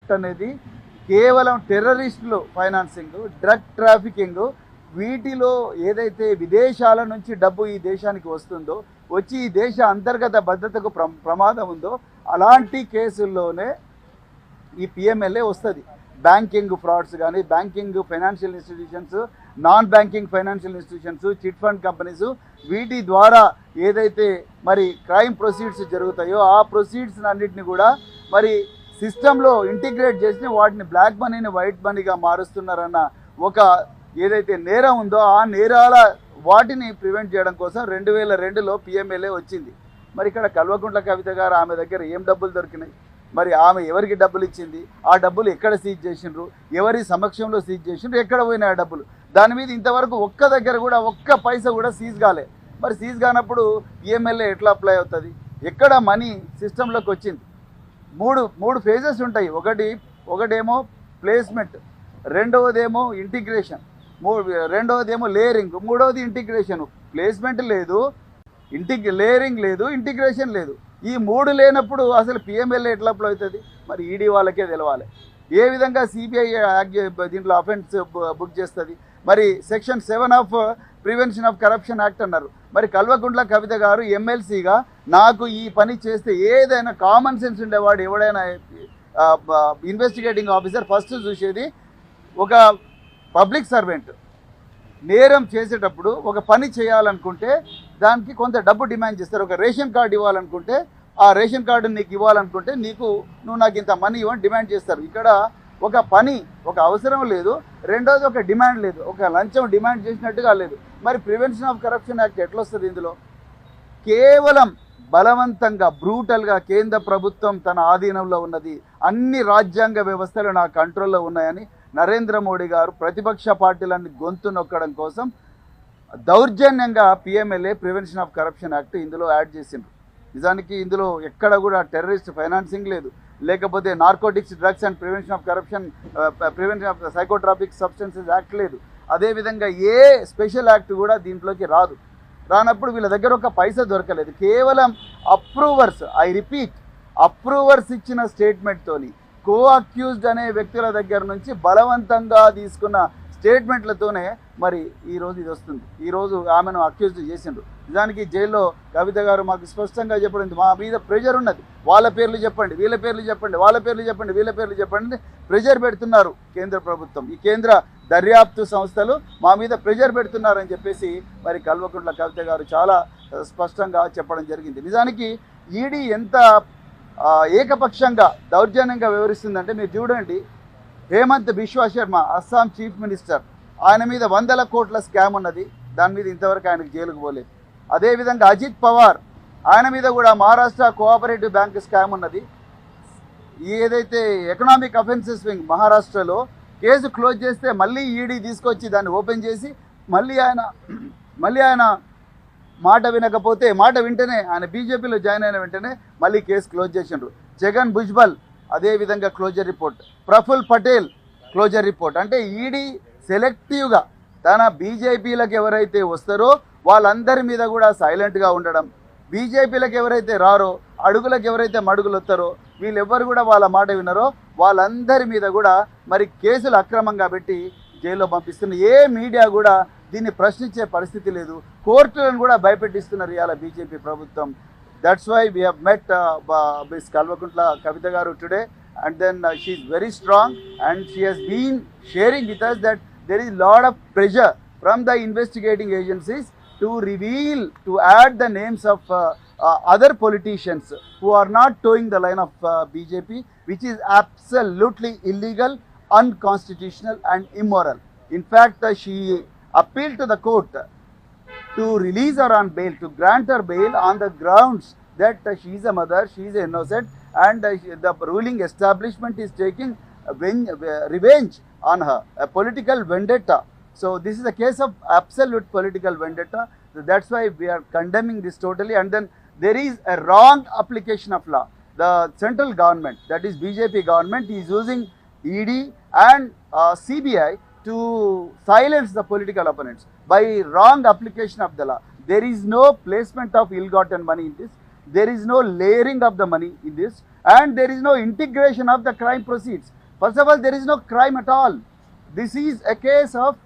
Act అనేది కేవలం టెర్రరిస్టులు ఫైనాన్సింగ్, డ్రగ్ ట్రాఫికింగ్, వీటిలో ఏదైతే విదేశాల నుంచి డబ్బు ఈ దేశానికి వస్తుందో, వచ్చి ఈ దేశ అంతర్గత భద్రతకు ప్రమాదం ఉందో అలాంటి కేసుల్లోనే ఈ పిఎంఎల్ఏ వస్తుంది. బ్యాంకింగ్ ఫ్రాడ్స్ కానీ, banking financial institutions, non banking financial institutions, chit fund companies, వీటి ద్వారా ఏదైతే మరి క్రైమ్ ప్రొసీడ్స్ జరుగుతాయో ఆ ప్రొసీడ్స్ అన్నిటిని కూడా మరి సిస్టంలో ఇంటిగ్రేట్ చేసి వాటిని బ్లాక్ మనీని వైట్ మనీగా మారుస్తున్నారన్న ఒక ఏదైతే నేరం ఉందో ఆ నేరాల వాటిని ప్రివెంట్ చేయడం కోసం 2002లో పిఎంఎల్ఏ వచ్చింది. మరి ఇక్కడ కల్వకుంట్ల కవిత గారు ఆమె దగ్గర ఏం డబ్బులు దొరికినాయి, మరి ఆమె ఎవరికి డబ్బులు ఇచ్చింది, ఆ డబ్బులు ఎక్కడ సీజ్ చేసిండ్రు, ఎవరి సమక్షంలో సీజ్ చేసిండ్రు, ఎక్కడ పోయినాయి ఆ డబ్బులు, దాని మీద ఇంతవరకు ఒక్క దగ్గర కూడా ఒక్క పైసా కూడా సీజ్ కాలే. మరి సీజ్ కానప్పుడు పిఎంఎల్ఏ ఎట్లా అప్లై అవుతుంది? ఎక్కడ మనీ సిస్టంలోకి వచ్చింది? మూడు ఫేజెస్ ఉంటాయి. ఒకటేమో ప్లేస్మెంట్, రెండవదేమో ఇంటిగ్రేషన్, రెండవదేమో లేయరింగ్, మూడవది ఇంటిగ్రేషన్. ప్లేస్మెంట్ లేదు, లేయరింగ్ లేదు, ఇంటిగ్రేషన్ లేదు. ఈ మూడు లేనప్పుడు అసలు పిఎంఎల్ఏ ఎట్లా అప్లై అవుతుంది? మరి ఈడీ వాళ్ళకే తెలవాలి. ఏ విధంగా సిబిఐ దీంట్లో అఫెన్స్ బుక్ చేస్తుంది? మరి section 7 of prevention of corruption act అన్నారు. మరి కల్వకుంట్ల కవిత గారు ఎమ్మెల్సీగా నాకు ఈ పని చేస్తే ఏదైనా కామన్ సెన్స్ ఉండేవాడు ఎవడైనా ఇన్వెస్టిగేటింగ్ ఆఫీసర్ ఫస్ట్ చూసేది ఒక పబ్లిక్ సర్వెంట్ నేరం చేసేటప్పుడు ఒక పని చేయాలనుకుంటే దానికి కొంత డబ్బు డిమాండ్ చేస్తారు. ఒక రేషన్ కార్డు ఇవ్వాలనుకుంటే ఆ రేషన్ కార్డు నీకు ఇవ్వాలనుకుంటే నువ్వు నాకు ఇంత మనీ ఇవ్వని డిమాండ్ చేస్తారు. ఇక్కడ ఒక పని, ఒక అవసరం లేదు, రెండోది ఒక డిమాండ్ లేదు, ఒక లంచం డిమాండ్ చేసినట్టుగా లేదు. మరి ప్రివెన్షన్ ఆఫ్ కరప్షన్ యాక్ట్ ఎట్లా వస్తుంది ఇందులో? కేవలం బలవంతంగా బ్రూటల్గా కేంద్ర ప్రభుత్వం తన ఆధీనంలో ఉన్నది, అన్ని రాజ్యాంగ వ్యవస్థలు నా కంట్రోల్లో ఉన్నాయని నరేంద్ర మోడీ గారు ప్రతిపక్ష పార్టీలన్నీ గొంతు నొక్కడం కోసం దౌర్జన్యంగా PMLA prevention of corruption act ఇందులో యాడ్ చేసిండ్రు. నిజానికి ఇందులో ఎక్కడ కూడా టెర్రరిస్ట్ ఫైనాన్సింగ్ లేదు, లేకపోతే narcotics, drugs and prevention of corruption, prevention of psychotropic substances act లేదు. అదేవిధంగా ఏ స్పెషల్ యాక్ట్ కూడా దీంట్లోకి రానప్పుడు వీళ్ళ దగ్గర ఒక పైసా దొరకలేదు. కేవలం అప్రూవర్స్, ఐ రిపీట్, అప్రూవర్స్ ఇచ్చిన స్టేట్మెంట్తోని కో అక్యూజ్డ్ అనే వ్యక్తుల దగ్గర నుంచి బలవంతంగా తీసుకున్న స్టేట్మెంట్లతోనే మరి ఈరోజు ఇది వస్తుంది. ఈరోజు ఆమెను అక్యూజ్డ్ చేసిండ్రు. నిజానికి జైల్లో కవిత గారు మాకు స్పష్టంగా చెప్పడం, మా మీద ప్రెషర్ ఉన్నది, వాళ్ళ పేర్లు చెప్పండి, వీళ్ళ పేర్లు చెప్పండి, వాళ్ళ పేర్లు చెప్పండి, వీళ్ళ పేర్లు చెప్పండి, ప్రెషర్ పెడుతున్నారు కేంద్ర ప్రభుత్వం, ఈ కేంద్ర దర్యాప్తు సంస్థలు మా మీద ప్రెషర్ పెడుతున్నారని చెప్పేసి మరి కల్వకుంట్ల కవిత గారు చాలా స్పష్టంగా చెప్పడం జరిగింది. నిజానికి ఈడీ ఎంత ఏకపక్షంగా దౌర్జన్యంగా వివరిస్తుందంటే మీరు చూడండి. హేమంత్ బిశ్వా శర్మ, అస్సాం చీఫ్ మినిస్టర్, ఆయన మీద 100 కోట్ల స్కామ్ ఉన్నది, దాని మీద ఇంతవరకు ఆయనకు జైలుకు పోలేదు. అదేవిధంగా అజిత్ పవార్, ఆయన మీద కూడా మహారాష్ట్ర కోఆపరేటివ్ బ్యాంక్ స్కామ్ ఉన్నది. ఏదైతే ఎకనామిక్ అఫెన్సెస్ వింగ్ మహారాష్ట్రలో కేసు క్లోజ్ చేస్తే మళ్ళీ ఈడీ తీసుకొచ్చి దాన్ని ఓపెన్ చేసి మళ్ళీ ఆయన మాట వినకపోతే, మాట వింటేనే ఆయన బీజేపీలో జాయిన్ అయిన వెంటనే మళ్ళీ కేసు క్లోజ్ చేసిండ్రు. జగన్ భుజ్బల్ అదేవిధంగా closure report, Praful Patel closure report. అంటే ఈడీ సెలెక్టివ్గా తన బీజేపీలకు ఎవరైతే వస్తారో వాళ్ళందరి మీద కూడా సైలెంట్గా ఉండడం, బీజేపీలకు ఎవరైతే రారో, అడుగులకు ఎవరైతే మడుగులు వస్తారో, వీళ్ళెవ్వరు కూడా వాళ్ళ మాట వినరో వాళ్ళందరి మీద కూడా మరి కేసులు అక్రమంగా పెట్టి జైల్లో పంపిస్తున్న. ఏ మీడియా కూడా దీన్ని ప్రశ్నించే పరిస్థితి లేదు. కోర్టులను కూడా భయపెట్టిస్తున్నారు ఇవాళ బీజేపీ ప్రభుత్వం. That's why we have met Ms. Kalvakuntla Kavita Garu today, and then she is very strong and she has been sharing with us that there is a lot of pressure from the investigating agencies to add the names of other politicians who are not towing the line of BJP, which is absolutely illegal, unconstitutional and immoral. In fact, she appealed to the court to release her on bail, to grant her bail on the grounds that she is a mother, she is innocent, and the ruling establishment is taking revenge on her, a political vendetta. So this is a case of absolute political vendetta. So that's why we are condemning this totally. And then there is a wrong application of law. The central government, that is BJP government, is using ED and CBI to silence the political opponents by wrong application of the law. There is no placement of ill-gotten money in this. There is no layering of the money in this, and there is no integration of the crime proceeds. First of all, there is no crime at all. This is a case of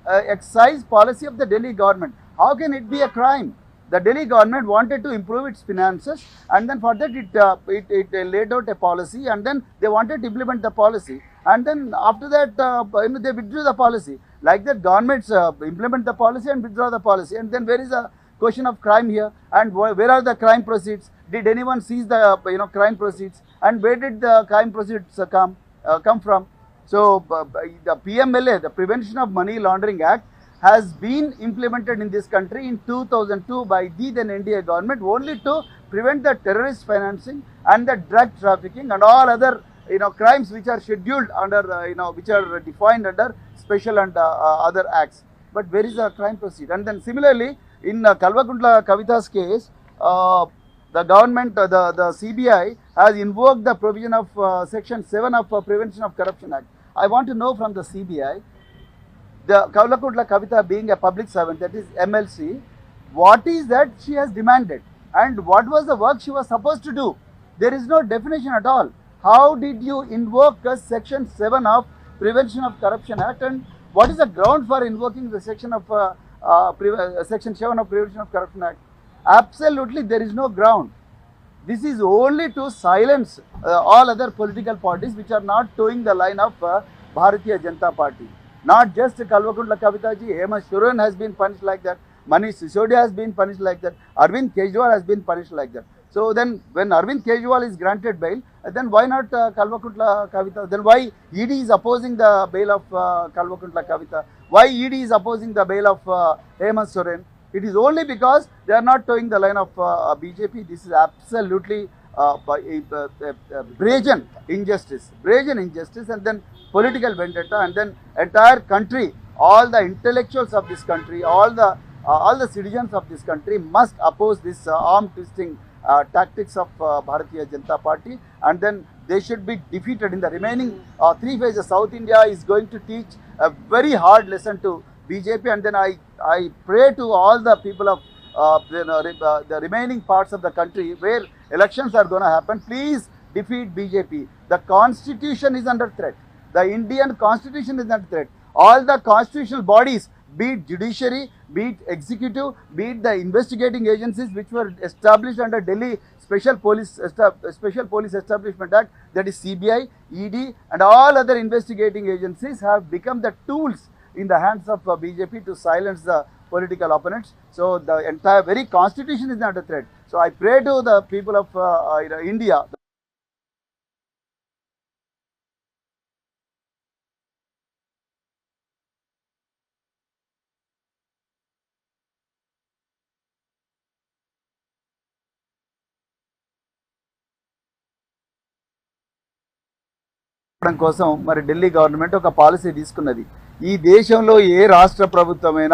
excise policy of the Delhi government. How can it be a crime? The Delhi government wanted to improve its finances, and then for that it laid out a policy, and then they wanted to implement the policy, and then after that they withdrew the policy. Like that, governments implement the policy and withdraw the policy, and then where is the question of crime here? And where are the crime proceeds? Did anyone seize the crime proceeds? And where did the crime proceeds come from? So the PMLA, the Prevention of Money Laundering Act, has been implemented in this country in 2002 by the then NDA government only to prevent the terrorist financing and the drug trafficking and all other crimes which are scheduled under which are defined under special and other acts. But where is the crime proceed? And then similarly in Kalvakuntla Kavita's case, the government, the CBI has invoked the provision of Section 7 of Prevention of Corruption Act. I want to know from the CBI, the Kalvakuntla Kavita being a public servant, that is MLC, what is that she has demanded and what was the work she was supposed to do? There is no definition at all. How did you invoke Section 7 of Prevention of Corruption Act, and what is the ground for invoking the Section 7 of Prevention of Corruption Act? Absolutely there is no ground. This is only to silence all other political parties which are not towing the line of Bharatiya Janata Party. Not just Kalvakuntla Kavita ji, Hemant Soren has been punished like that, Manish Sisodia has been punished like that, Arvind Kejriwal has been punished like that. So then when Arvind Kejriwal is granted bail, then why not Kalvakuntla Kavita? Then why ED is opposing the bail of Kalvakuntla Kavita? Why ED is opposing the bail of Hemant Soren? It is only because they are not towing the line of BJP. This is absolutely brazen injustice, and then political vendetta, and then entire country, all the intellectuals of this country, all the citizens of this country must oppose this arm twisting tactics of Bharatiya Janata Party, and then they should be defeated in the remaining 3 phases. South India is going to teach a very hard lesson to BJP, and then I pray to all the people of the remaining parts of the country where elections are going to happen, please defeat BJP. The constitution is under threat. The Indian constitution is under threat. All the constitutional bodies, be it judiciary, be it executive, be it the investigating agencies which were established under Delhi Special Police Establishment Act, that is CBI, ED and all other investigating agencies, have become the tools in the hands of BJP to silence the political opponents. So the entire very constitution is under threat. So I pray to the people of India. కోసం మరి Delhi government ఒక policy తీసుకున్నది. ఈ దేశంలో ఏ రాష్ట్ర ప్రభుత్వమైనా